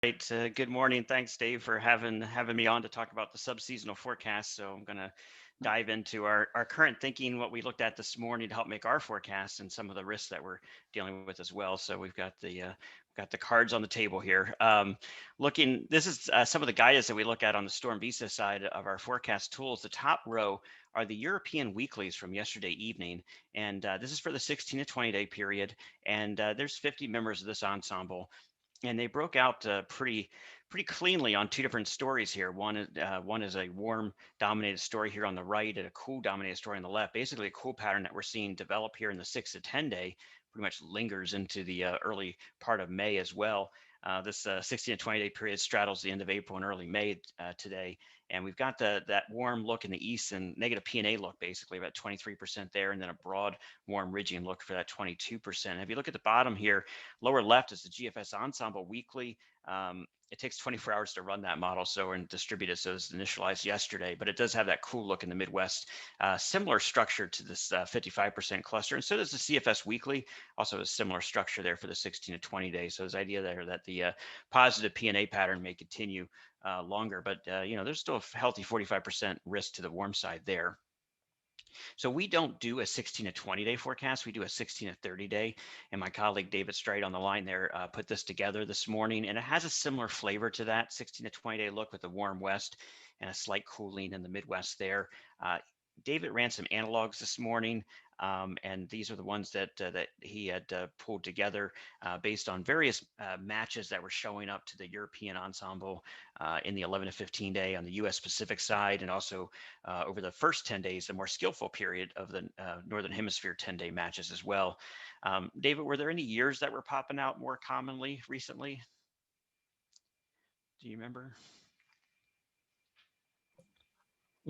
Great. Good morning. Thanks, Dave, for having me on to talk about the subseasonal forecast. So I'm going to dive into our current thinking, what we looked at this morning to help make our forecast, and some of the risks that we're dealing with as well. So we've got the cards on the table here. This is some of the guidance that we look at on the Storm Visa side of our forecast tools. The top row are the European weeklies from yesterday evening, and this is for the 16 to 20 day period. And there's 50 members of this ensemble, and they broke out pretty cleanly on two different stories here. One is a warm dominated story here on the right, and a cool dominated story on the left. Basically, a cool pattern that we're seeing develop here in the 6 to 10 day pretty much lingers into the early part of May as well. This 16 to 20 day period straddles the end of April and early May today. And we've got that warm look in the east and negative P&A look, basically about 23% there, and then a broad warm ridging look for that 22%. If you look at the bottom here, lower left is the GFS Ensemble Weekly. It takes 24 hours to run that model, so we're distributed, so it's initialized yesterday, but it does have that cool look in the Midwest. Similar structure to this 55% cluster, and so does the CFS Weekly, also a similar structure there for the 16 to 20 days. So there's idea there that the positive P&A pattern may continue longer, but there's still a healthy 45% risk to the warm side there. So we don't do a 16 to 20 day forecast. We do a 16 to 30 day. And my colleague David Straight on the line there put this together this morning. And it has a similar flavor to that 16 to 20 day look with the warm west and a slight cooling in the Midwest there. David ran some analogs this morning, and these are the ones that he had pulled together based on various matches that were showing up to the European ensemble in the 11 to 15 day on the U.S. Pacific side, and also over the first 10 days, the more skillful period of the Northern Hemisphere 10-day matches as well. David, were there any years that were popping out more commonly recently? Do you remember?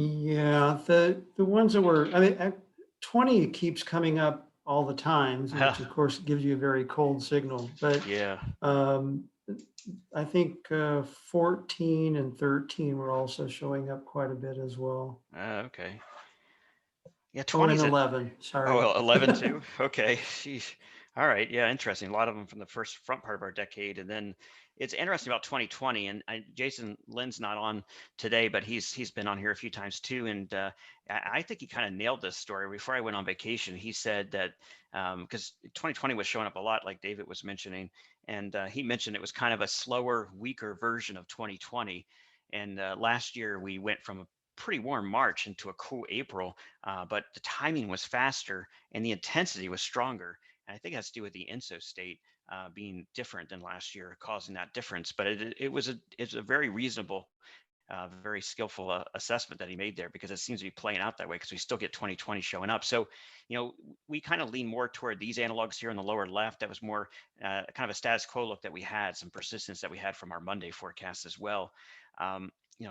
Yeah, the ones that were, I mean, 20 keeps coming up all the time, which of course gives you a very cold signal. But Yeah. I think 14 and 13 were also showing up quite a bit as well. Okay. Yeah, Oh, 20 and is it. 11, Oh, sorry. well, 11 too. Okay. Sheesh. All right. Yeah, interesting. A lot of them from the first front part of our decade, and then it's interesting about 2020. And Jason Lynn's not on today, but he's been on here a few times too. And I think he kind of nailed this story. Before I went on vacation, he said that because 2020 was showing up a lot, like David was mentioning, and he mentioned it was kind of a slower, weaker version of 2020. And last year we went from a pretty warm March into a cool April, but the timing was faster and the intensity was stronger. And I think it has to do with the INSO state being different than last year, causing that difference. But it's a very reasonable, very skillful assessment that he made there, because it seems to be playing out that way, because we still get 2020 showing up. So, we kind of lean more toward these analogs here in the lower left. That was more kind of a status quo look that we had, some persistence that we had from our Monday forecast as well.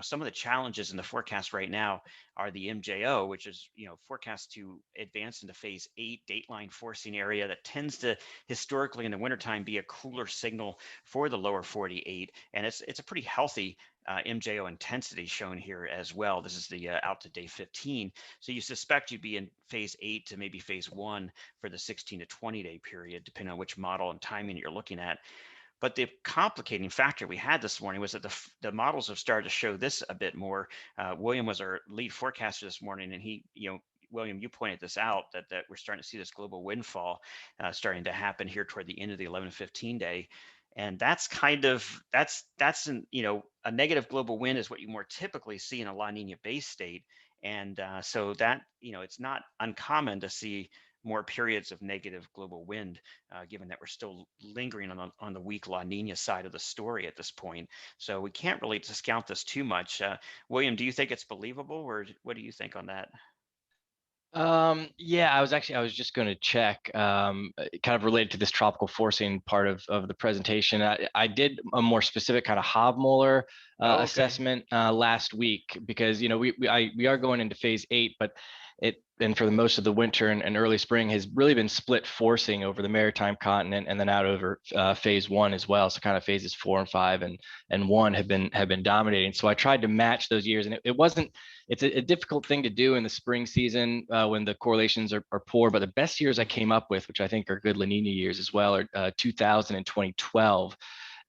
Some of the challenges in the forecast right now are the MJO, which is, forecast to advance into phase 8 dateline forcing area that tends to historically in the wintertime be a cooler signal for the lower 48. And it's a pretty healthy MJO intensity shown here as well. This is the out to day 15. So you suspect you'd be in phase 8 to maybe phase 1 for the 16 to 20 day period, depending on which model and timing you're looking at. But the complicating factor we had this morning was that the models have started to show this a bit more. William was our lead forecaster this morning, and William, you pointed this out that we're starting to see this global windfall starting to happen here toward the end of the 11 to 15 day. And that's a negative global wind is what you more typically see in a La Nina base state. And so that, it's not uncommon to see more periods of negative global wind, given that we're still lingering on the weak La Nina side of the story at this point. So we can't really discount this too much. William, do you think it's believable, or what do you think on that? Yeah, I was just going to check, kind of related to this tropical forcing part of the presentation. I did a more specific kind of Hobmoller Okay. assessment last week, because we are going into phase 8, but and for the most of the winter and early spring has really been split forcing over the maritime continent and then out over phase 1 as well. So kind of phases 4 and 5 and 1 have been dominating. So I tried to match those years, and it's a difficult thing to do in the spring season when the correlations are poor. But the best years I came up with, which I think are good La Nina years as well, are 2000 and 2012.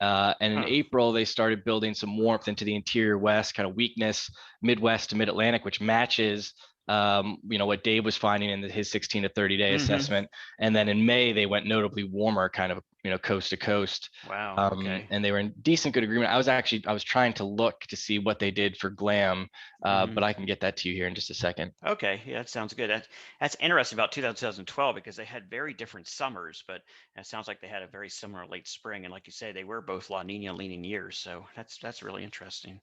And in April, they started building some warmth into the interior west, kind of weakness, Midwest to mid-Atlantic, which matches what Dave was finding in his 16 to 30-day assessment. And then in May, they went notably warmer, kind of, coast to coast. Wow. Okay. And they were in decent good agreement. I was trying to look to see what they did for GLAM, but I can get that to you here in just a second. Okay, yeah, that sounds good. That's interesting about 2012 because they had very different summers, but it sounds like they had a very similar late spring. And like you say, they were both La Nina leaning years, so that's really interesting.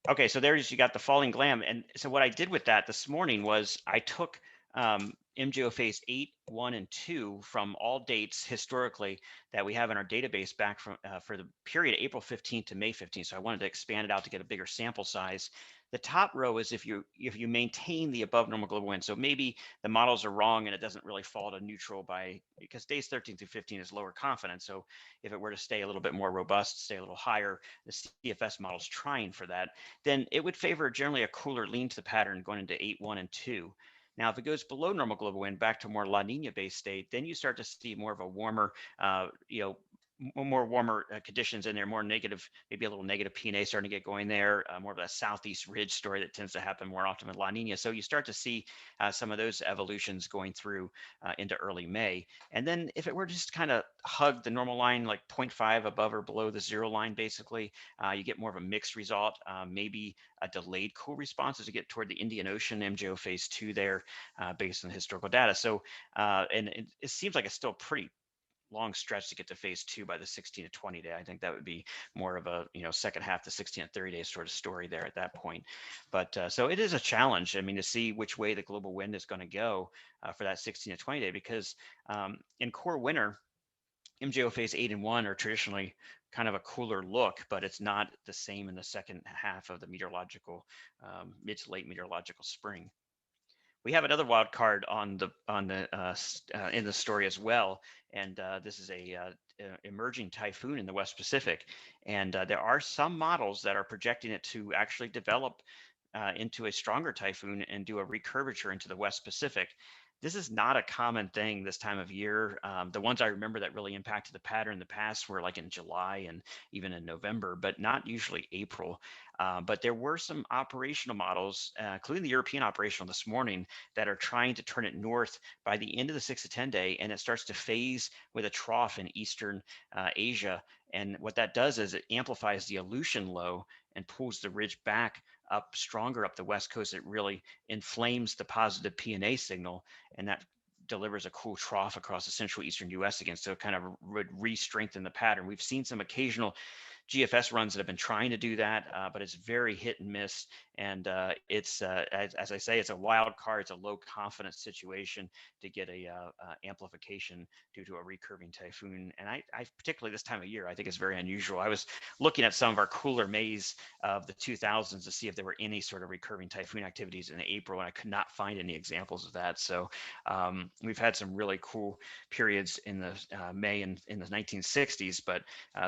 Okay, so there's, you got the falling GLAM. And so what I did with that this morning was I took MJO phase 8, 1, and 2 from all dates historically that we have in our database back from for the period April 15th to May 15th. So I wanted to expand it out to get a bigger sample size. The top row is if you maintain the above normal global wind. So maybe the models are wrong and it doesn't really fall to neutral because days 13 through 15 is lower confidence. So if it were to stay a little bit more robust, stay a little higher, the CFS model's trying for that, then it would favor generally a cooler lean to the pattern going into 8, 1, and 2. Now, if it goes below normal global wind back to more La Nina based state, then you start to see more of a warmer, more warmer conditions in there, more negative, maybe a little negative P&A starting to get going there, more of a southeast ridge story that tends to happen more often with La Nina. So you start to see some of those evolutions going through into early May. And then if it were just kind of hug the normal line, like 0.5 above or below the 0 line, basically, you get more of a mixed result, maybe a delayed cool response as you get toward the Indian Ocean, MJO phase 2 there, based on the historical data. So, and it seems like it's still pretty long stretch to get to phase 2 by the 16 to 20 day. I think that would be more of a second half to 16 to 30 day sort of story there at that point. But so it is a challenge. I mean, to see which way the global wind is going to go for that 16 to 20 day, because in core winter, MJO phase 8 and 1 are traditionally kind of a cooler look, but it's not the same in the second half of the meteorological mid to late meteorological spring. We have another wild card in the story as well, and this is a emerging typhoon in the West Pacific, and there are some models that are projecting it to actually develop into a stronger typhoon and do a recurvature into the West Pacific. This is not a common thing this time of year. The ones I remember that really impacted the pattern in the past were like in July and even in November, but not usually April. But there were some operational models, including the European operational this morning, that are trying to turn it north by the end of the 6 to 10 day, and it starts to phase with a trough in Eastern Asia. And what that does is it amplifies the Aleutian low and pulls the ridge back up stronger up the West Coast. It really inflames the positive P&A signal, and that delivers a cool trough across the central eastern US again. So it kind of would re-strengthen the pattern. We've seen some occasional GFS runs that have been trying to do that, but it's very hit and miss. And it's, as I say, it's a wild card. It's a low confidence situation to get a amplification due to a recurving typhoon. And I particularly this time of year, I think it's very unusual. I was looking at some of our cooler Mays of the 2000s to see if there were any sort of recurving typhoon activities in April, and I could not find any examples of that. So we've had some really cool periods in the May and in the 1960s, but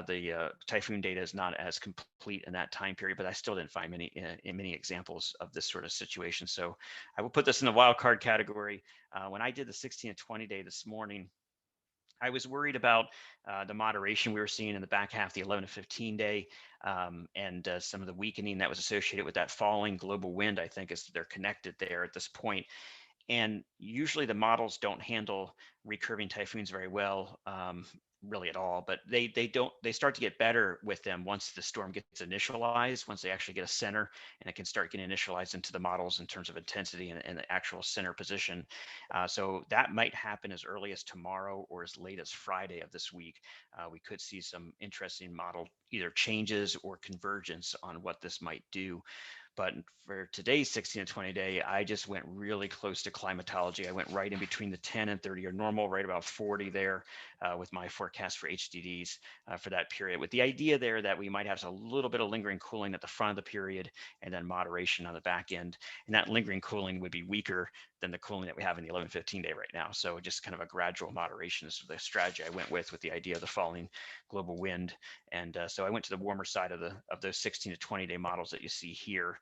the typhoon data is not as complete in that time period, but I still didn't find many examples of this sort of situation. So I will put this in the wild card category. When I did the 16 to 20 day this morning, I was worried about the moderation we were seeing in the back half, the 11 to 15 day, and some of the weakening that was associated with that falling global wind. I think is they're connected there at this point. And usually the models don't handle recurving typhoons very well, really at all, but they start to get better with them once the storm gets initialized, once they actually get a center, and it can start getting initialized into the models in terms of intensity and the actual center position. So that might happen as early as tomorrow or as late as Friday of this week. We could see some interesting model either changes or convergence on what this might do. But for today's 16 to 20 day, I just went really close to climatology. I went right in between the 10 and 30 year normal, right about 40 there with my forecast for HDDs for that period, with the idea there that we might have a little bit of lingering cooling at the front of the period and then moderation on the back end. And that lingering cooling would be weaker than the cooling that we have in the 11-15 day right now. So just kind of a gradual moderation is the strategy I went with the idea of the falling global wind. And so I went to the warmer side of those 16 to 20 day models that you see here.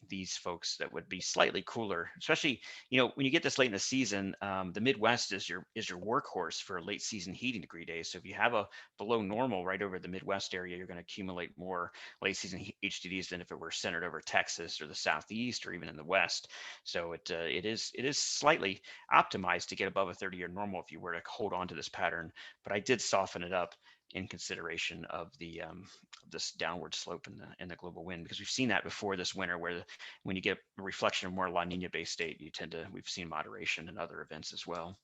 these folks that would be slightly cooler, especially, when you get this late in the season. The Midwest is your workhorse for late season heating degree days. So if you have a below normal right over the Midwest area, you're going to accumulate more late season HDDs than if it were centered over Texas or the Southeast or even in the West. So it is slightly optimized to get above a 30-year normal if you were to hold on to this pattern. But I did soften it up in consideration of the this downward slope in the global wind, because we've seen that before this winter, where when you get a reflection of more La Nina based state, we've seen moderation in other events as well.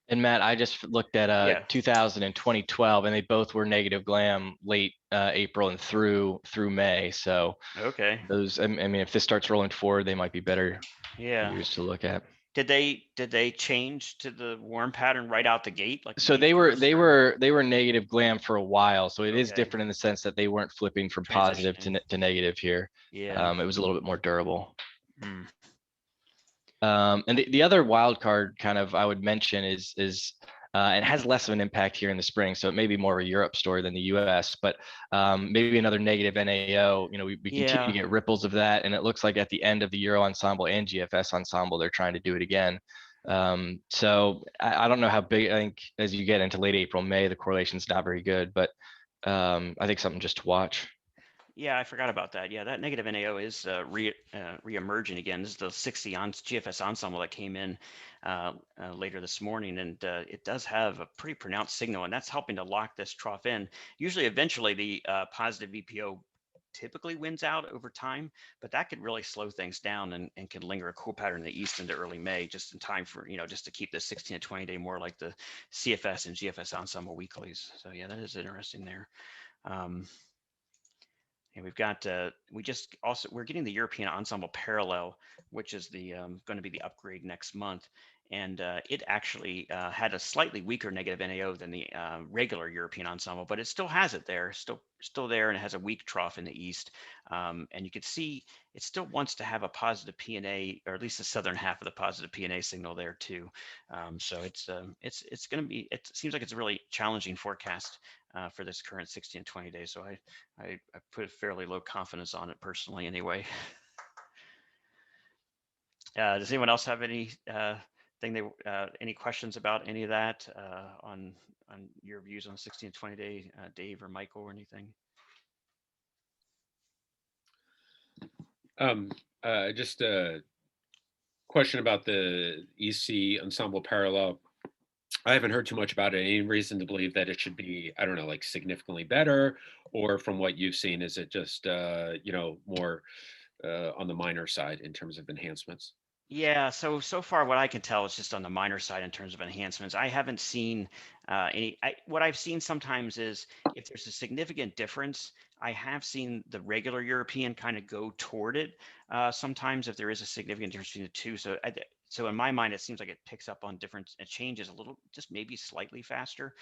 And Matt, I just looked at Yeah. 2000 and 2012, and they both were negative glam late April and through May. So Okay. those, I mean, if this starts rolling forward, they might be better Yeah. years to look at. Did they change to the warm pattern right out the gate? Like So May they 1st, or? were negative glam for a while. So it is Okay. different in the sense that they weren't flipping from positive Transitioning. to negative here. Yeah. It was a little bit more durable. Mm. And the other wild card kind of I would mention is it has less of an impact here in the spring, so it may be more of a Europe story than the U.S. But maybe another negative NAO. We continue to get ripples of that, and it looks like at the end of the Euro Ensemble and GFS Ensemble, they're trying to do it again. So I don't know how big. I think as you get into late April, May, the correlation's not very good, but I think something just to watch. Yeah, I forgot about that. Yeah, that negative NAO is re-emerging again. This is the 60 GFS ensemble that came in later this morning, and it does have a pretty pronounced signal, and that's helping to lock this trough in. Usually, eventually, the positive VPO typically wins out over time, but that could really slow things down and can linger a cool pattern in the east into early May, just in time for, just to keep the 16 to 20 day more like the CFS and GFS ensemble weeklies. So yeah, that is interesting there. And we've got, we're getting the European Ensemble Parallel, which is the going to be the upgrade next month. And it actually had a slightly weaker negative NAO than the regular European Ensemble, but it still has it there, still there, and it has a weak trough in the east. And you can see it still wants to have a positive PNA, or at least the southern half of the positive PNA signal there too. So it's going to be, it seems like it's a really challenging forecast for this current 60 and 20 days. So I put a fairly low confidence on it personally anyway. Does anyone else have any any questions about any of that on your views on 60 and 20 day, Dave or Michael or anything? Just a question about the EC Ensemble Parallel. I haven't heard too much about it. Any reason to believe that it should be, I don't know, like significantly better, or from what you've seen, is it just, more on the minor side in terms of enhancements? Yeah, so far what I can tell is just on the minor side in terms of enhancements. I haven't seen what I've seen sometimes is if there's a significant difference, I have seen the regular European kind of go toward it. Sometimes if there is a significant difference between the two. So in my mind, it seems like it picks up on different, it changes a little, just maybe slightly faster.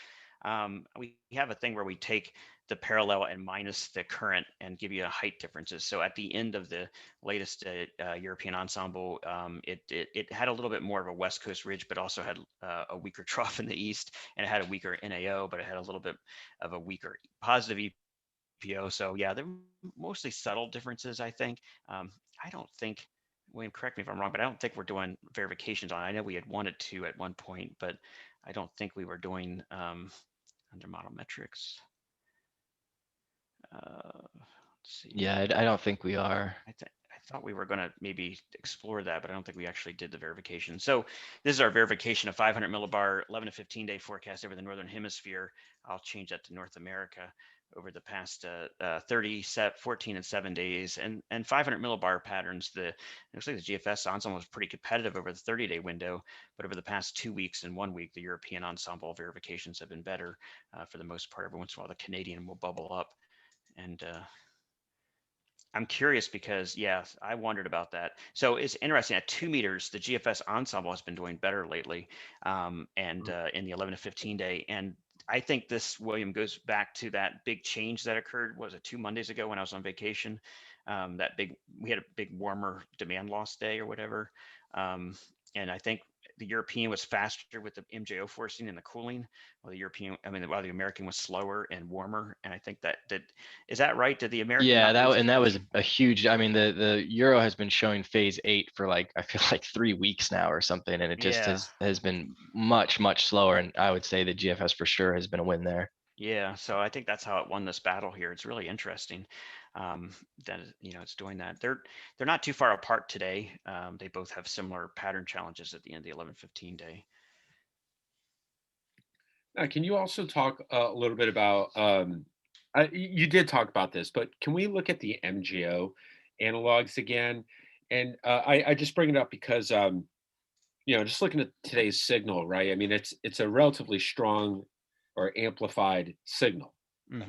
We have a thing where we take the parallel and minus the current and give you a height differences. So at the end of the latest European ensemble, it had a little bit more of a West Coast ridge, but also had a weaker trough in the east, and it had a weaker NAO, but it had a little bit of a weaker positive EPO. So yeah, they're mostly subtle differences, I think. I don't think, William, correct me if I'm wrong, but I don't think we're doing verifications on it. I know we had wanted to at one point, but I don't think we were doing under model metrics. Let's see. Yeah, I don't think we are. I thought we were going to maybe explore that, but I don't think we actually did the verification. So this is our verification of 500 millibar 11 to 15 day forecast over the Northern Hemisphere. I'll change that to North America over the past 30, 14 and 7 days, and 500 millibar patterns. It looks like the GFS ensemble was pretty competitive over the 30-day window, but over the past 2 weeks and 1 week, the European ensemble verifications have been better for the most part. Every once in a while, the Canadian will bubble up. And I'm curious because, yeah, I wondered about that. So it's interesting. At 2 meters, the GFS ensemble has been doing better lately, and in the 11 to 15 day. And I think this, William, goes back to that big change that occurred. Was it 2 Mondays ago when I was on vacation? We had a big warmer demand loss day or whatever. And I think the European was faster with the MJO forcing and the cooling, while while the American was slower and warmer. And I think is that right? Did the American Yeah, not lose as that much? was a huge. I mean, the Euro has been showing phase 8 for like I feel like 3 weeks now or something, and it just Yeah. has been much slower. And I would say the GFS for sure has been a win there. Yeah, so I think that's how it won this battle here. It's really interesting um, that it's doing that. They're not too far apart today. They both have similar pattern challenges at the end of the 11:15 day. Now, can you also talk a little bit about, you did talk about this, but can we look at the MGO analogs again? And I just bring it up because, just looking at today's signal, right? I mean, it's a relatively strong or amplified signal, Hmm.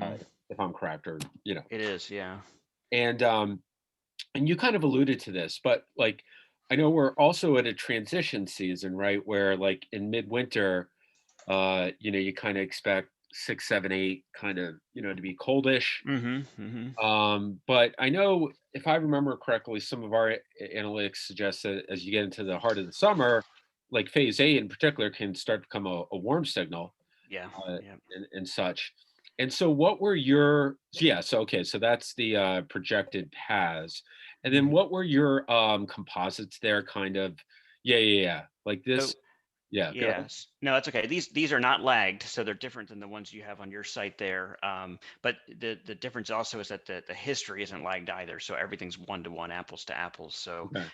if I'm correct, or It is, yeah. and and you kind of alluded to this, but like I know we're also at a transition season, right? Where like in midwinter, you kind of expect 6, 7, 8 kind of, to be coldish. Hmm. Hmm. But I know if I remember correctly, some of our analytics suggest that as you get into the heart of the summer, like phase 8 in particular can start to become a warm signal Yeah, yeah. and such. And so what were your yeah, so okay, so that's the projected paths. And then Mhm. what were your composites there kind of yeah. Like So this, yeah, go ahead. yes, no, that's okay. These are not lagged, so they're different than the ones you have on your site there. But the difference also is that the history isn't lagged either, so everything's 1-to-1, apples to apples. So Okay.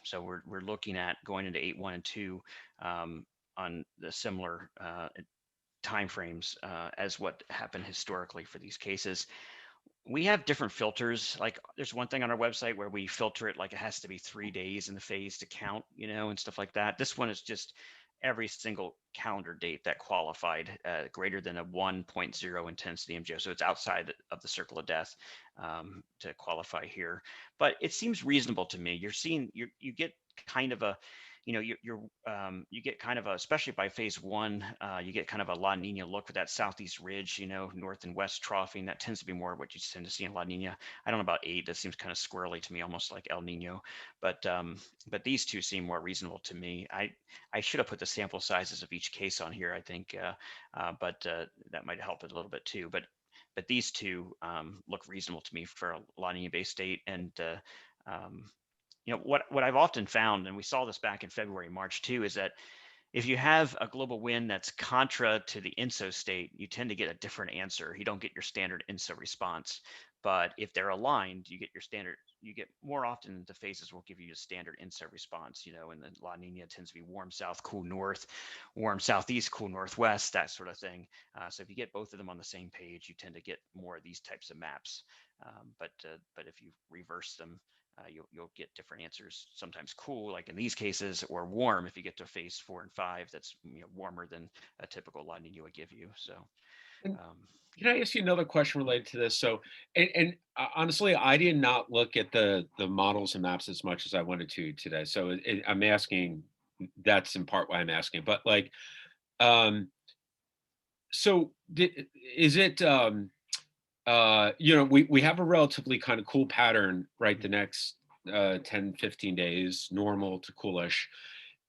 so we're looking at going into 8.1 and 2 on the similar time frames as what happened historically for these cases. We have different filters. Like there's one thing on our website where we filter it like it has to be 3 days in the phase to count, and stuff like that. This one is just every single calendar date that qualified greater than a 1.0 intensity MGO. So it's outside of the circle of death to qualify here. But it seems reasonable to me. You get kind of a you get kind of a, especially by phase 1, you get kind of a La Nina look with that southeast ridge, north and west troughing. That tends to be more what you tend to see in La Nina. I don't know about 8. That seems kind of squirrely to me, almost like El Nino. But these two seem more reasonable to me. I should have put the sample sizes of each case on here, I think, but that might help it a little bit too. But these two look reasonable to me for a La Nina-based state. And um, what I've often found, and we saw this back in February, March too, is that if you have a global wind that's contra to the INSO state, you tend to get a different answer. You don't get your standard INSO response. But if they're aligned, you get more often the phases will give you a standard INSO response, and the La Nina tends to be warm south, cool north, warm southeast, cool northwest, that sort of thing. So if you get both of them on the same page, you tend to get more of these types of maps. But if you reverse them, you'll get different answers. Sometimes cool, like in these cases, or warm if you get to phase 4 and 5. That's warmer than a typical La Nina would give you. So, And um, can I ask you another question related to this? So, honestly, I did not look at the models and maps as much as I wanted to today. So I'm asking. That's in part why I'm asking. But like, um, so is it? We have a relatively kind of cool pattern, right? The next 10, 15 days, normal to coolish.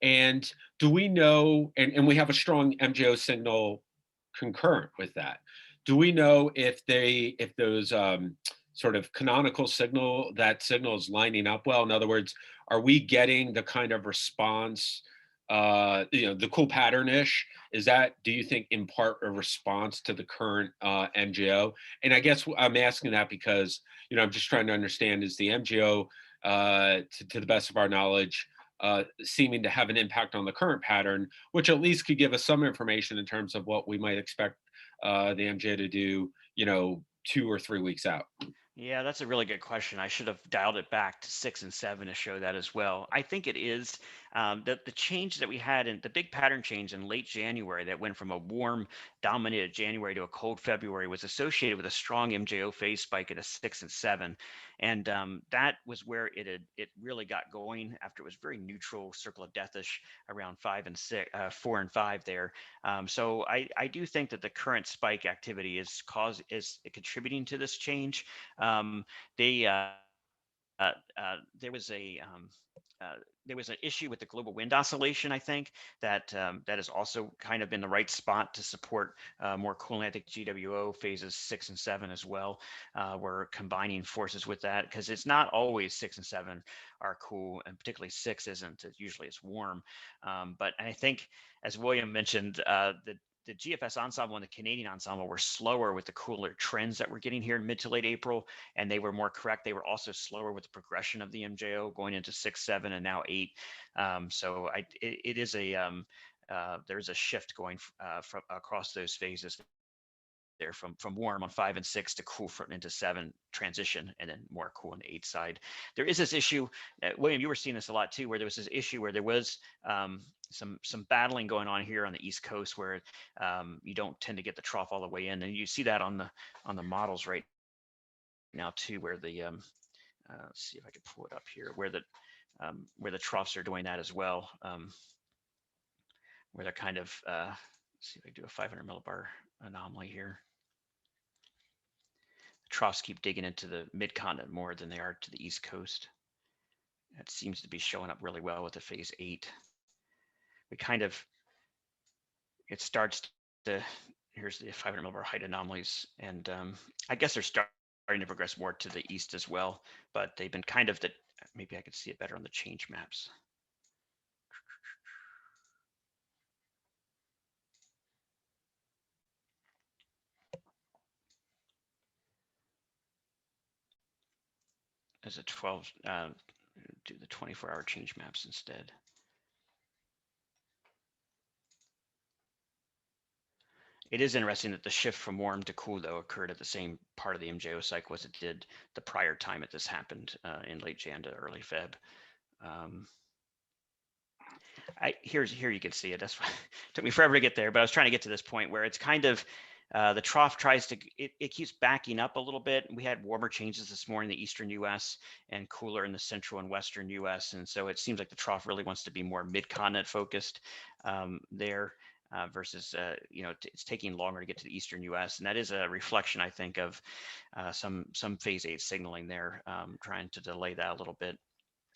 And do we know, and we have a strong MJO signal concurrent with that. Do we know if those sort of canonical that signal is lining up well? In other words, are we getting the kind of response, the cool pattern-ish? Is that, do you think, in part a response to the current MGO? And I guess I'm asking that because, I'm just trying to understand, is the MGO, to the best of our knowledge, seeming to have an impact on the current pattern, which at least could give us some information in terms of what we might expect the MJ to do, 2 or 3 weeks out. Yeah, that's a really good question. I should have dialed it back to 6 and 7 to show that as well. I think it is the change that we had in the big pattern change in late January that went from a warm, dominated January to a cold February was associated with a strong MJO phase spike at a 6 and 7, and that was where it really got going after it was very neutral, circle of deathish around 5 and 6, 4 and 5 there. So I do think that the current spike activity is contributing to this change. They there was there was an issue with the global wind oscillation, I think, that that has also kind of been the right spot to support more cooling. I think GWO phases 6 and 7 as well. We're combining forces with that because it's not always 6 and 7 are cool, and particularly 6 isn't. Usually it's warm. But I think, as William mentioned, the GFS ensemble and the Canadian ensemble were slower with the cooler trends that we're getting here in mid to late April, and they were more correct. They were also slower with the progression of the MJO going into 6, 7, and now 8. So it is there's a shift going from across those phases there from warm on 5 and 6 to cool from into 7 transition, and then more cool on the 8 side. There is this issue, William, you were seeing this a lot too, where there was this issue where there was some battling going on here on the East Coast where you don't tend to get the trough all the way in, and you see that on the models right now too, where the let's see if I can pull it up here, where the troughs are doing that as well, where they're kind of let's see if I can do a 500 millibar anomaly here. The troughs keep digging into the mid-continent more than they are to the East Coast. That seems to be showing up really well with the phase 8. We kind of, it starts to, here's the 500 millibar height anomalies, and I guess they're starting to progress more to the east as well, but they've been kind of maybe I could see it better on the change maps. As a 12, do the 24-hour change maps instead. It is interesting that the shift from warm to cool, though, occurred at the same part of the MJO cycle as it did the prior time that this happened in late Jan to early Feb. Here you can see it. That's why it took me forever to get there, but I was trying to get to this point where it's kind of the trough tries to, it keeps backing up a little bit. We had warmer changes this morning in the eastern US and cooler in the central and western US. And so it seems like the trough really wants to be more mid-continent focused there. Versus, it's taking longer to get to the eastern U.S. And that is a reflection, I think, of some phase 8 signaling there, trying to delay that a little bit.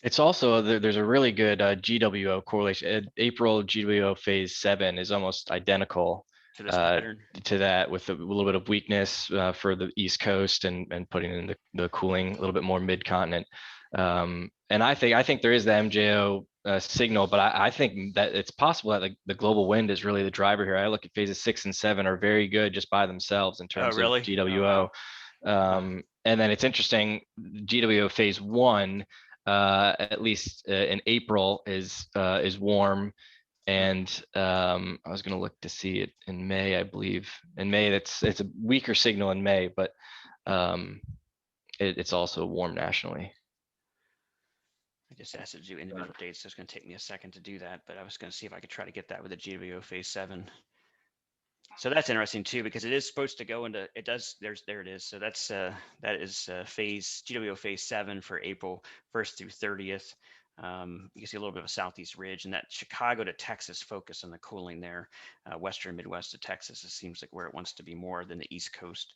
It's also, there's a really good GWO correlation. April GWO phase 7 is almost identical to this pattern, to that, with a little bit of weakness for the East Coast and putting in the cooling a little bit more mid-continent. And I think there is the MJO signal, but I think that it's possible that the global wind is really the driver here. I look at phases 6 and 7 are very good just by themselves in terms of GWO. Oh, wow. And then it's interesting, GWO phase 1, at least in April, is warm. And I was going to look to see it in May, I believe. In May, it's a weaker signal in May, but it's also warm nationally. I just asked it to do individual dates, so it's going to take me a second to do that, but I was going to see if I could try to get that with the GWO phase 7. So that's interesting too, because it is supposed to go into, it does, there it is. So that is GWO phase 7 for April 1st through 30th. You can see a little bit of a southeast ridge, and that Chicago to Texas focus on the cooling there. Western Midwest to Texas, it seems like where it wants to be more than the East Coast.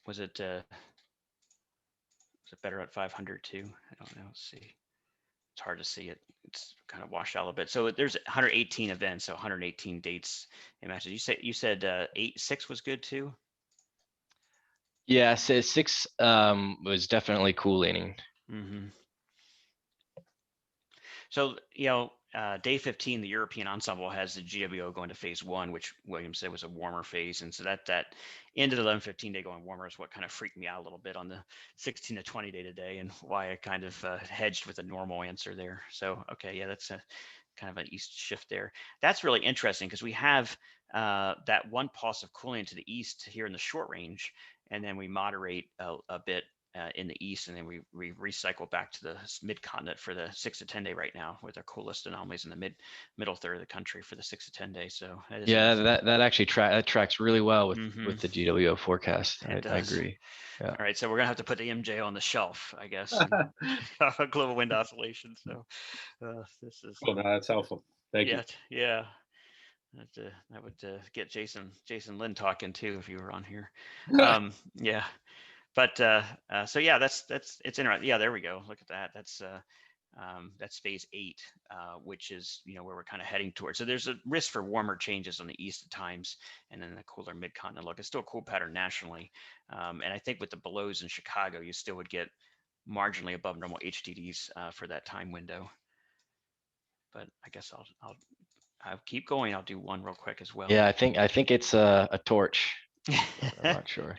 Was it better at 500 too? I don't know. Let's see. It's hard to see it. It's kind of washed out a little bit. So there's 118 events, so 118 dates and matches. You said 6 was good too. Yeah, so 6 was definitely cooling. Mm-hmm. So day 15, the European ensemble has the GWO going to phase 1, which William said was a warmer phase, and so that end of the 11-15 day going warmer is what kind of freaked me out a little bit on the 16 to 20 day today, and why I kind of hedged with a normal answer there. So okay, yeah, that's a kind of an east shift there. That's really interesting because we have that one pulse of cooling to the east here in the short range, and then we moderate a bit in the east, and then we recycle back to the mid-continent for the 6 to 10 day right now, with our coolest anomalies in the middle third of the country for the 6 to 10 day. So yeah, that actually tracks really well with with the GWO forecast. I agree. Yeah. All right, so we're gonna have to put the MJ on the shelf, I guess. Global wind oscillation. So this is cool. No, that's helpful. Thank you. Yeah. That would get Jason Lynn talking too if you were on here. Yeah. So yeah, it's interesting. Yeah, there we go. Look at that. That's phase 8, which is, where we're kind of heading towards. So there's a risk for warmer changes on the east at times, and then the cooler mid-continent look. It's still a cool pattern nationally. And I think with the belows in Chicago, you still would get marginally above normal HDDs for that time window. But I guess I'll keep going. I'll do one real quick as well. Yeah, I think it's a torch. I'm not sure.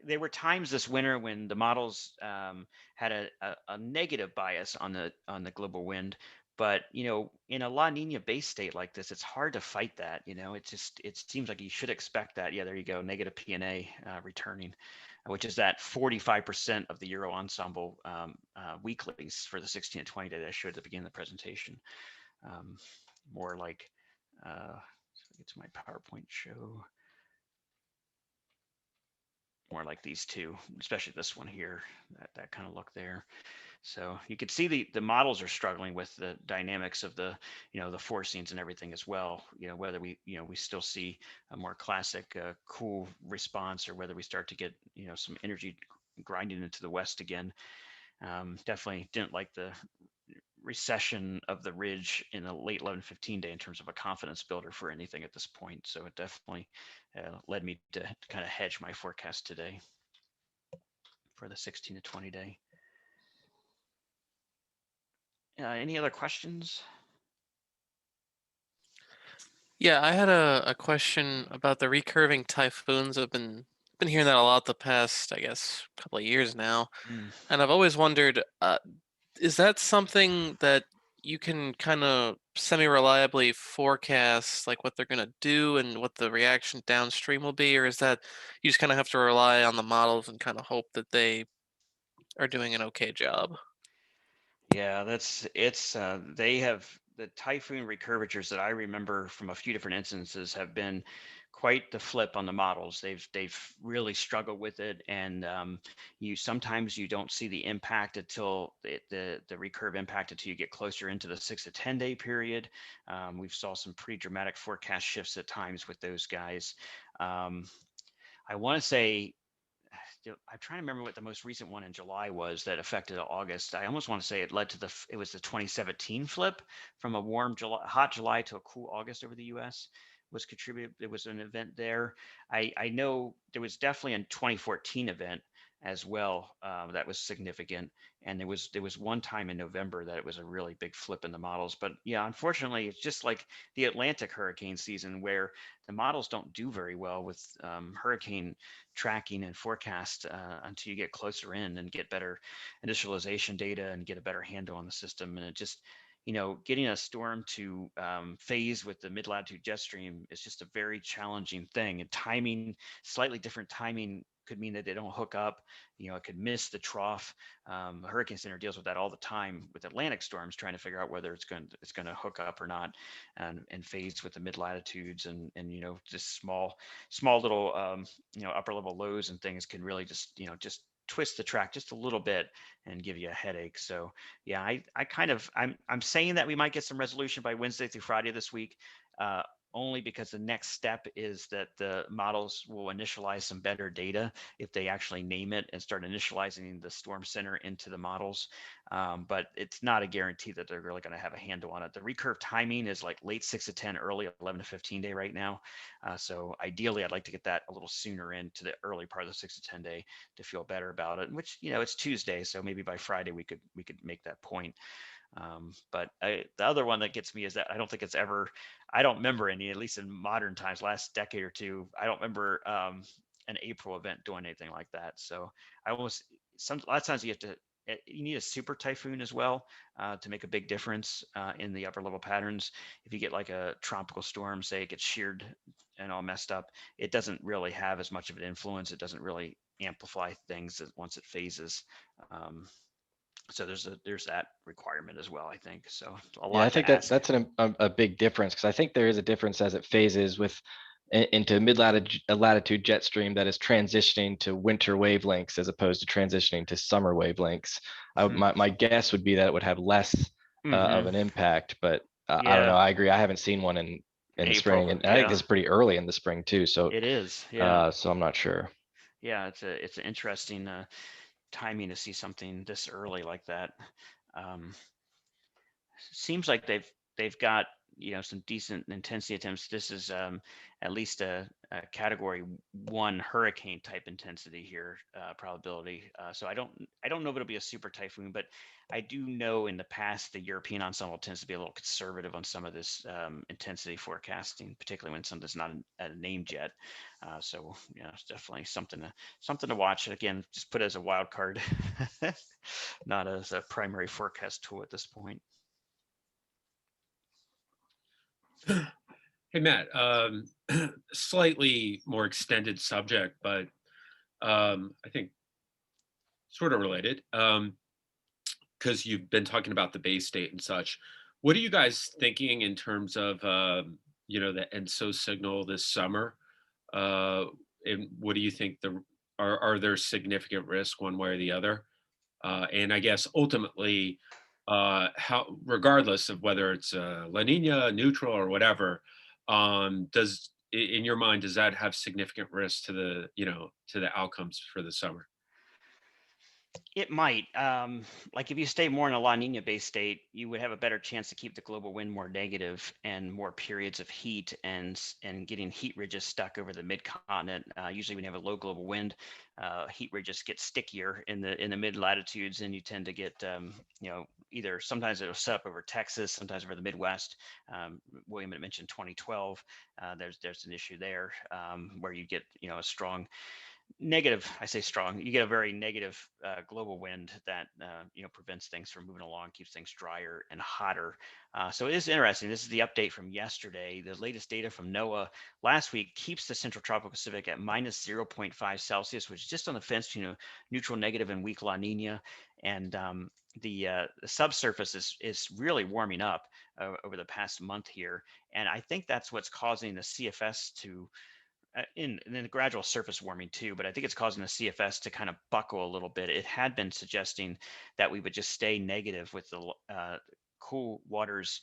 There were times this winter when the models had a negative bias on the global wind, but in a La Nina base state like this, it's hard to fight that. It seems like you should expect that. Yeah, there you go, negative PNA returning, which is that 45% of the Euro ensemble weeklies for the 16 and 20 day that I showed at the beginning of the presentation. More like, get to my PowerPoint show. More like these two, especially this one here, that kind of look there. So you can see the models are struggling with the dynamics of the the forcings and everything as well. Whether we still see a more classic cool response, or whether we start to get some energy grinding into the west again. Definitely didn't like the recession of the ridge in the late 11-15 day in terms of a confidence builder for anything at this point. So it definitely led me to kind of hedge my forecast today for the 16 to 20 day. Any other questions? Yeah, I had a question about the recurving typhoons. I've been hearing that a lot the past, I guess, couple of years now, and I've always wondered, is that something that you can kind of semi-reliably forecast, like what they're going to do and what the reaction downstream will be, or is that you just kind of have to rely on the models and kind of hope that they are doing an okay job? Yeah, they have the typhoon recurvatures that I remember from a few different instances have been quite the flip on the models. They've really struggled with it, and sometimes you don't see the impact until the recurve impact until you get closer into the 6 to 10 day period. We've saw some pretty dramatic forecast shifts at times with those guys. I want to say, I'm trying to remember what the most recent one in July was that affected August. I almost want to say it led to it was the 2017 flip from a warm hot July to a cool August over the U.S. was contributed. There was an event there. I know there was definitely a 2014 event as well that was significant, and there was one time in November that it was a really big flip in the models. But yeah, unfortunately, it's just like the Atlantic hurricane season where the models don't do very well with hurricane tracking and forecast until you get closer in and get better initialization data and get a better handle on the system. And it just, getting a storm to phase with the mid-latitude jet stream is just a very challenging thing. And timing, slightly different timing could mean that they don't hook up. It could miss the trough. The Hurricane Center deals with that all the time with Atlantic storms, trying to figure out whether it's going to hook up or not, and phase with the mid latitudes and just small little upper level lows and things can really just twist the track just a little bit and give you a headache. So yeah, I'm saying that we might get some resolution by Wednesday through Friday this week. Only because the next step is that the models will initialize some better data if they actually name it and start initializing the storm center into the models. But it's not a guarantee that they're really going to have a handle on it. The recurve timing is like late 6 to 10, early 11 to 15 day right now. So ideally, I'd like to get that a little sooner into the early part of the 6 to 10 day to feel better about it, which, it's Tuesday. So maybe by Friday, we could make that point. But the other one that gets me is that I don't remember any, at least in modern times, last decade or two, I don't remember an April event doing anything like that. So a lot of times you need a super typhoon as well to make a big difference in the upper level patterns. If you get like a tropical storm, say it gets sheared and all messed up, it doesn't really have as much of an influence. It doesn't really amplify things once it phases. So there's that requirement as well, I think. So a lot. Yeah, I think that's a big difference, because I think there is a difference as it phases into mid-latitude jet stream that is transitioning to winter wavelengths as opposed to transitioning to summer wavelengths. My guess would be that it would have less of an impact, but I don't know. I agree. I haven't seen one in in the April, spring, and I think yeah. it's pretty early in the spring too. So It is, yeah. so I'm not sure. Yeah, it's an interesting timing to see something this early like that. Um, Seems like they've got some decent intensity attempts. This is at least a category 1 hurricane type intensity here, probability. So I don't know if it'll be a super typhoon, but I do know in the past the European ensemble tends to be a little conservative on some of this intensity forecasting, particularly when something's not named yet. So it's definitely something to watch. Again, just put it as a wild card, not as a primary forecast tool at this point. Hey, Matt, slightly more extended subject, but I think sort of related, because you've been talking about the Bay State and such. What are you guys thinking in terms of, the ENSO signal this summer? And what do you think are there significant risk one way or the other? And I guess ultimately, how, regardless of whether it's La Nina, neutral, or whatever, in your mind, does that have significant risk to the outcomes for the summer? It might. Like if you stay more in a La Nina based state, you would have a better chance to keep the global wind more negative and more periods of heat and getting heat ridges stuck over the mid-continent. Usually when you have a low global wind, heat ridges get stickier in the mid latitudes, and you tend to get either sometimes it'll set up over Texas, sometimes over the Midwest. William had mentioned 2012. There's an issue there where you get a strong negative. I say strong. You get a very negative global wind that prevents things from moving along, keeps things drier and hotter. So it is interesting. This is the update from yesterday. The latest data from NOAA last week keeps the Central Tropical Pacific at minus 0.5 Celsius, which is just on the fence between neutral, negative, and weak La Nina. And the subsurface is really warming up over the past month here, and I think that's what's causing the CFS to and then gradual surface warming too, but I think it's causing the CFS to kind of buckle a little bit. It had been suggesting that we would just stay negative with the cool waters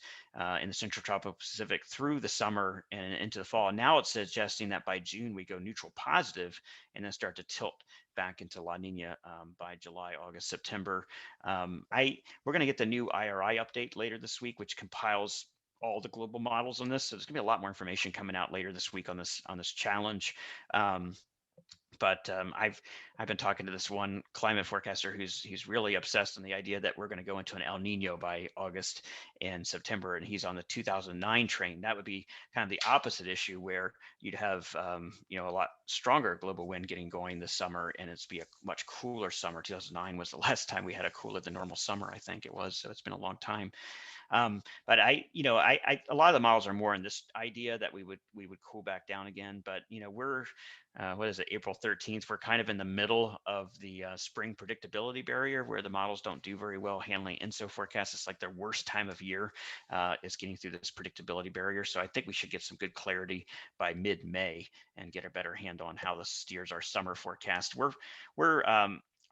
in the Central Tropical Pacific through the summer and into the fall. Now it's suggesting that by June we go neutral positive and then start to tilt back into La Nina by July, August, September. We're going to get the new IRI update later this week, which compiles all the global models on this. So there's gonna be a lot more information coming out later this week on this challenge. But I've been talking to this one climate forecaster who's really obsessed on the idea that we're going to go into an El Nino by August and September, and he's on the 2009 train. That would be kind of the opposite issue, where you'd have a lot stronger global wind getting going this summer, and it's be a much cooler summer. 2009 was the last time we had a cooler than normal summer, I think it was. So it's been a long time. But a lot of the models are more in this idea that we would cool back down again. But we're what is it, April 13th? We're kind of in the middle of the spring predictability barrier, where the models don't do very well handling ENSO forecasts. It's like their worst time of year is getting through this predictability barrier. So I think we should get some good clarity by mid-May and get a better handle on how this steers our summer forecast.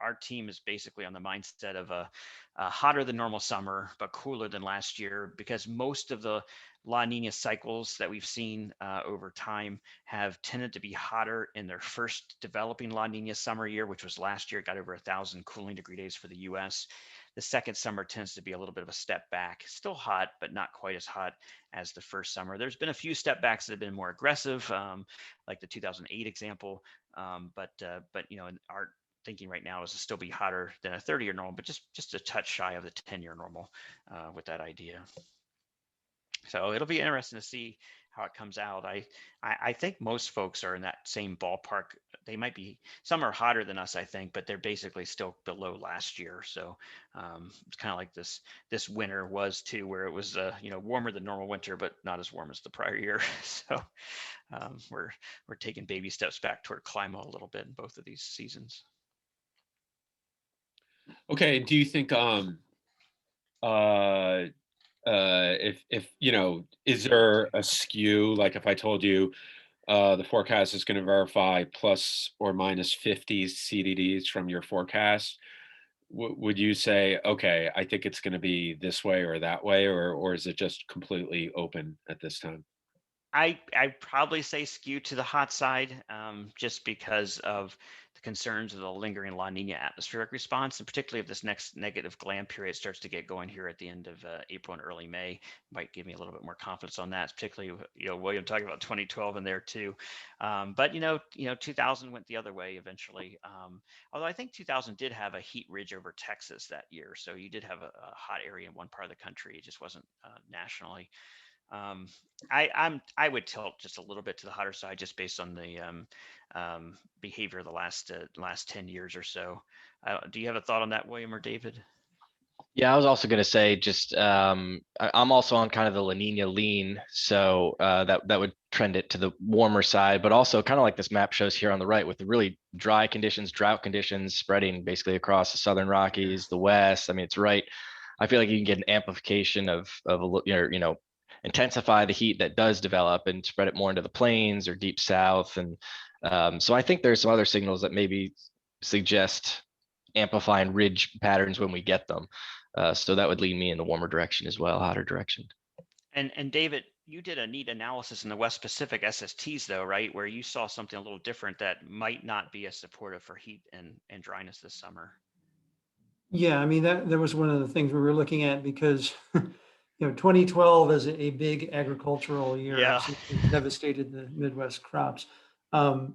Our team is basically on the mindset of a hotter than normal summer, but cooler than last year, because most of the La Nina cycles that we've seen over time have tended to be hotter in their first developing La Nina summer year, which was last year. It got over 1,000 cooling degree days for the U.S. The second summer tends to be a little bit of a step back. Still hot, but not quite as hot as the first summer. There's been a few step backs that have been more aggressive, like the 2008 example. But our thinking right now is to still be hotter than a 30-year normal, but just a touch shy of the 10-year normal with that idea. So it'll be interesting to see how it comes out. I think most folks are in that same ballpark. They might be, some are hotter than us, I think, but they're basically still below last year. So it's kind of like this winter was too, where it was warmer than normal winter, but not as warm as the prior year. So we're taking baby steps back toward climate a little bit in both of these seasons. Okay, do you think if is there a skew, like if I told you the forecast is going to verify plus or minus 50 CDDs from your forecast, would you say, okay, I think it's going to be this way or that way, or is it just completely open at this time? I'd probably say skew to the hot side, just because of the concerns of the lingering La Nina atmospheric response, and particularly if this next negative glam period starts to get going here at the end of April and early May, might give me a little bit more confidence on that. Particularly, William talking about 2012 in there too, but 2000 went the other way eventually. Although I think 2000 did have a heat ridge over Texas that year, so you did have a hot area in one part of the country. It just wasn't nationally. Um, I would tilt just a little bit to the hotter side, just based on the behavior of the last 10 years or so. Do you have a thought on that, William or David? Yeah, I was also going to say just I'm also on kind of the La Nina lean, so that would trend it to the warmer side, but also kind of like this map shows here on the right, with the really dry conditions, drought conditions spreading basically across the Southern Rockies, the West. I mean, it's right. I feel like you can get an amplification of intensify the heat that does develop and spread it more into the plains or deep south, and so I think there's some other signals that maybe suggest amplifying ridge patterns when we get them. So that would lead me in the warmer direction as well, hotter direction. And David, you did a neat analysis in the West Pacific SSTs though, right? Where you saw something a little different that might not be as supportive for heat and dryness this summer. Yeah, I mean, that was one of the things we were looking at, because 2012 is a big agricultural year. Yeah. Absolutely devastated the Midwest crops.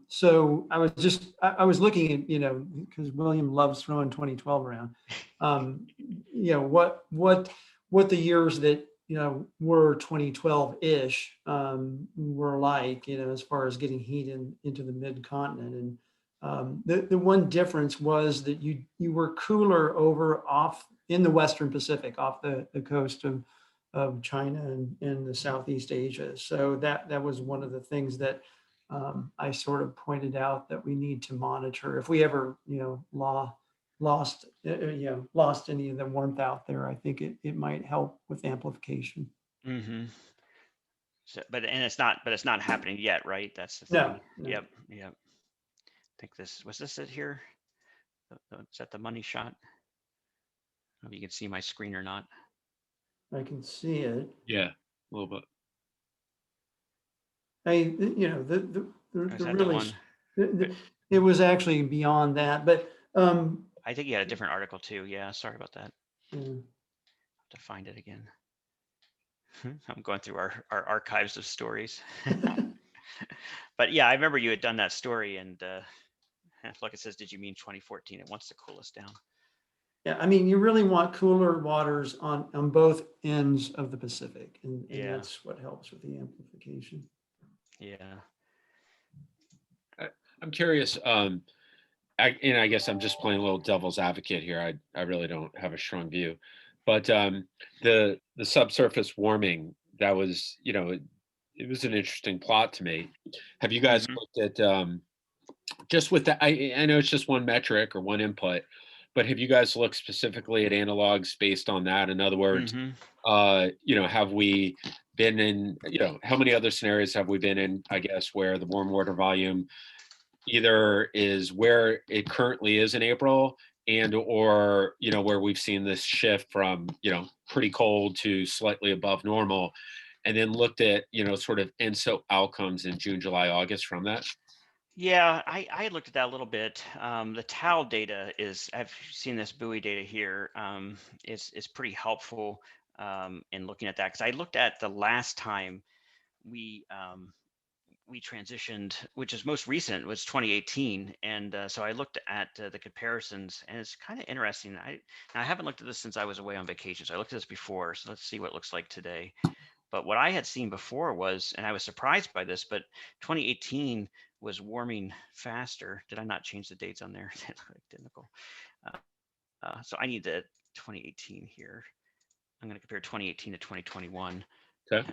So I was looking at, because William loves throwing 2012 around. What the years that were 2012-ish were like, as far as getting heat into the mid-continent. And the one difference was that you were cooler off in the Western Pacific, off the coast of China and the Southeast Asia. So that was one of the things that I sort of pointed out that we need to monitor. If we ever, lost any of the warmth out there, I think it might help with amplification. Mm-hmm. So, but it's not happening yet, right? That's the thing. No. Yep. I think was it here? Is that the money shot? I don't know if you can see my screen or not. I can see it. Yeah, a little bit. The Is that really, the one? it was actually beyond that, but I think you had a different article too. Yeah, sorry about that. yeah. Have to find it again. I'm going through our archives of stories. But yeah, I remember you had done that story, and like it says, did you mean 2014? It wants to cool us down. Yeah, I mean, you really want cooler waters on both ends of the Pacific, and Yeah. that's what helps with the amplification. Yeah. I'm curious. I guess I'm just playing a little devil's advocate here. I really don't have a strong view, but the subsurface warming, that was, it was an interesting plot to me. Have you guys looked at just with that? I know it's just one metric or one input, but have you guys looked specifically at analogs based on that? In other words, have we been in, how many other scenarios have we been in, I guess, where the warm water volume either is where it currently is in April, and or where we've seen this shift from pretty cold to slightly above normal, and then looked at sort of ENSO outcomes in June, July, August from that? Yeah, I looked at that a little bit. The TAL data I've seen this buoy data here, is pretty helpful in looking at that, because I looked at the last time we transitioned, which is most recent, was 2018, and so I looked at the comparisons, and it's kind of interesting. I haven't looked at this since I was away on vacation, so I looked at this before. So let's see what it looks like today. But what I had seen before was, and I was surprised by this, but 2018 was warming faster. Did I not change the dates on there? They look identical. So I need the 2018 here. I'm going to compare 2018 to 2021, Okay.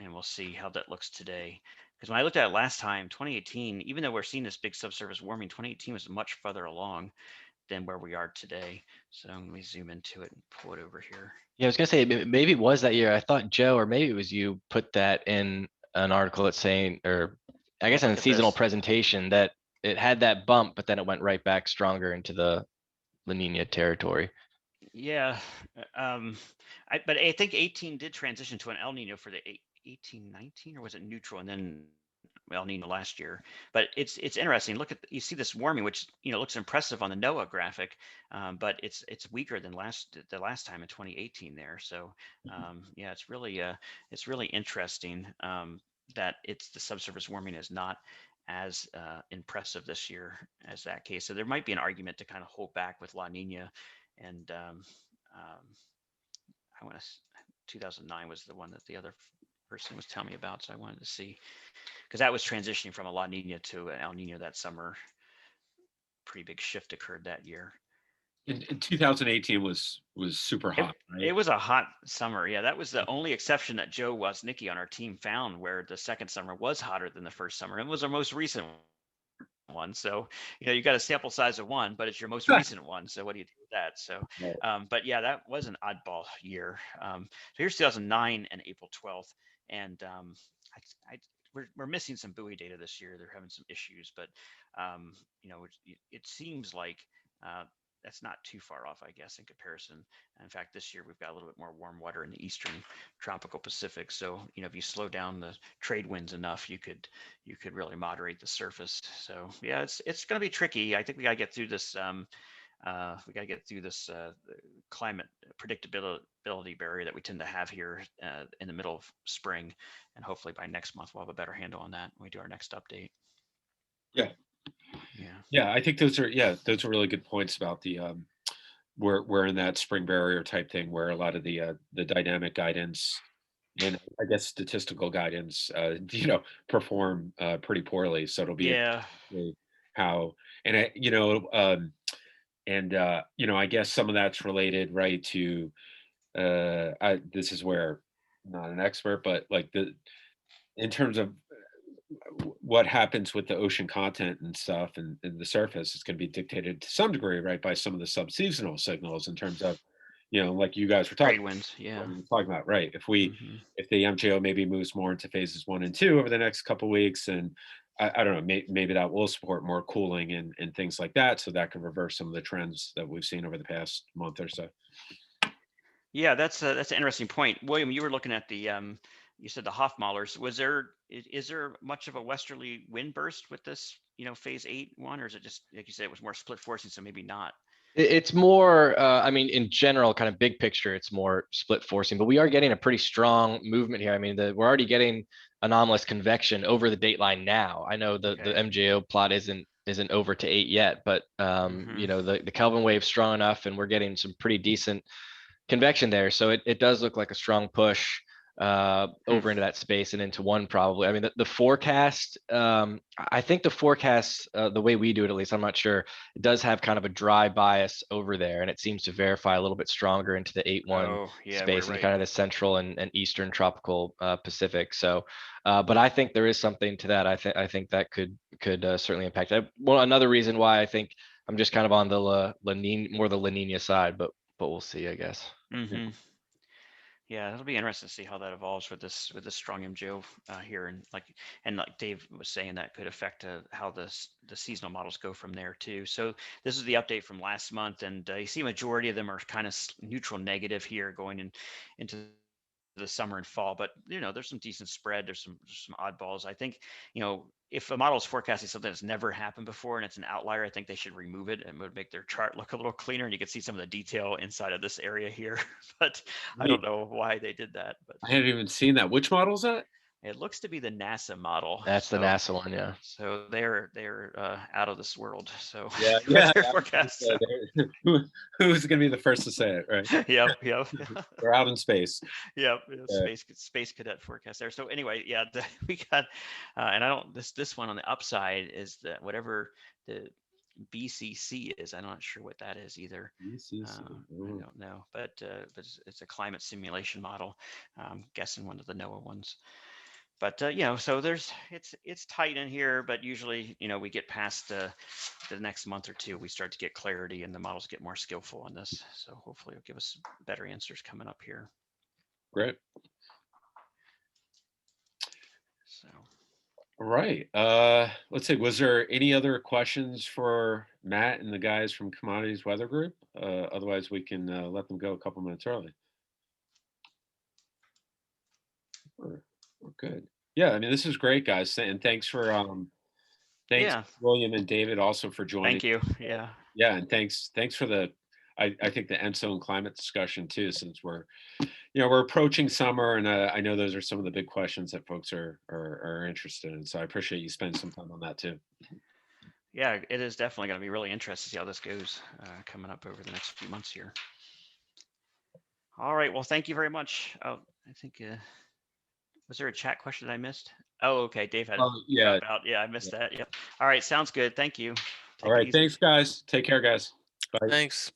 and we'll see how that looks today. Because when I looked at it last time, 2018, even though we're seeing this big subsurface warming, 2018 was much further along than where we are today. So let me zoom into it and pull it over here. Yeah, I was gonna say maybe it was that year. I thought Joe, or maybe it was you, put that in an article that's saying, or I guess in the seasonal presentation, that it had that bump, but then it went right back stronger into the La Nina territory. Yeah, but I think 18 did transition to an El Nino for the 18, 19, or was it neutral? And then El Nino last year. But it's interesting. Look at you see this warming, which looks impressive on the NOAA graphic, but it's weaker than the last time in 2018 there. So yeah, it's really interesting that the subsurface warming is not as impressive this year as that case. So there might be an argument to kind of hold back with La Nina, and I want to. 2009 was the one that the other person was telling me about, so I wanted to see, because that was transitioning from a La Nina to an El Nino that summer. Pretty big shift occurred that year. In 2018 was super hot, right? It was a hot summer. Yeah, that was the only exception that Joe Woznicki on our team found, where the second summer was hotter than the first summer. It was our most recent one. So, you got a sample size of one, but it's your most recent one. So what do you do with that? So, but yeah, that was an oddball year. So here's 2009 and April 12th. And we're missing some buoy data this year. They're having some issues, but it seems like that's not too far off, I guess, in comparison. In fact, this year we've got a little bit more warm water in the eastern tropical Pacific. So, if you slow down the trade winds enough, you could really moderate the surface. So yeah, it's going to be tricky. I think we got to get through this. Climate predictability barrier that we tend to have here in the middle of spring, and hopefully by next month we'll have a better handle on that when we do our next update. Yeah, I think those are really good points about the we're in that spring barrier type thing where a lot of the dynamic guidance and I guess statistical guidance perform pretty poorly. So it'll be interesting how, and I guess some of that's related, right, to this is where I'm not an expert, but like in terms of what happens with the ocean content and stuff and the surface is going to be dictated to some degree, right, by some of the subseasonal signals in terms of, like you guys were talking, winds, about, right? If the MJO maybe moves more into phases 1 and 2 over the next couple of weeks, and I don't know, maybe that will support more cooling and things like that, so that can reverse some of the trends that we've seen over the past month or so. Yeah, that's an interesting point, William. You were looking at the you said the Hofmahlers. Is there much of a westerly wind burst with this, phase 8 one, or is it just like you said, it was more split forcing, so maybe not? It's more, I mean, in general, kind of big picture, it's more split forcing, but we are getting a pretty strong movement here. I mean, we're already getting anomalous convection over the dateline now. I know the MJO plot isn't over to 8 yet, but the Kelvin wave's strong enough, and we're getting some pretty decent convection there. So it does look like a strong push over into that space and into 1 probably. I mean, the forecast, I think the forecast, the way we do it, at least, I'm not sure, it does have kind of a dry bias over there, and it seems to verify a little bit stronger into the 8-1 space and kind of the central and eastern tropical Pacific. So, but I think there is something to that. I think that could certainly impact that. Well, another reason why I think I'm just kind of on the La Nina side, but we'll see, I guess. Mm-hmm. Yeah, it'll be interesting to see how that evolves with this strong MJO here, and like Dave was saying, that could affect how the seasonal models go from there too. So this is the update from last month, and you see a majority of them are kind of neutral negative here going into the summer and fall, but there's some decent spread. There's some oddballs. I think if a model is forecasting something that's never happened before and it's an outlier, I think they should remove it and would make their chart look a little cleaner, and you can see some of the detail inside of this area here. But I don't know why they did that. But I haven't even seen that. Which model is that? It looks to be the NASA model. That's the NASA one, yeah. So they're out of this world. So yeah. Their forecast. So. Who's going to be the first to say it, right? Yep. We're out in space. Yep. Space cadet forecast there. So anyway, yeah, we got, and I don't. This one on the upside is that whatever the BCC is. I'm not sure what that is either. BCC. I don't know, but it's a climate simulation model. I'm guessing one of the NOAA ones. But so it's tight in here, but usually we get past the next month or two, we start to get clarity and the models get more skillful on this. So hopefully it'll give us better answers coming up here. Great. So. All right. Let's see. Was there any other questions for Matt and the guys from Commodities Weather Group? Otherwise, we can let them go a couple minutes early. We're good. Yeah, I mean, this is great, guys, and thanks for thanks Yeah. William and David also for joining. Thank you. Yeah. Yeah, and thanks for the I think the ENSO and climate discussion too, since we're we're approaching summer, and I know those are some of the big questions that folks are interested in. So I appreciate you spending some time on that too. Yeah, it is definitely going to be really interesting to see how this goes coming up over the next few months here. All right. Well, thank you very much. Oh, I think, was there a chat question that I missed? Oh, okay. Dave had to Yeah. drop out. Yeah, I missed that. Yep. All right. Sounds good. Thank you. All right. Take it easy. Thanks, guys. Take care, guys. Bye. Thanks.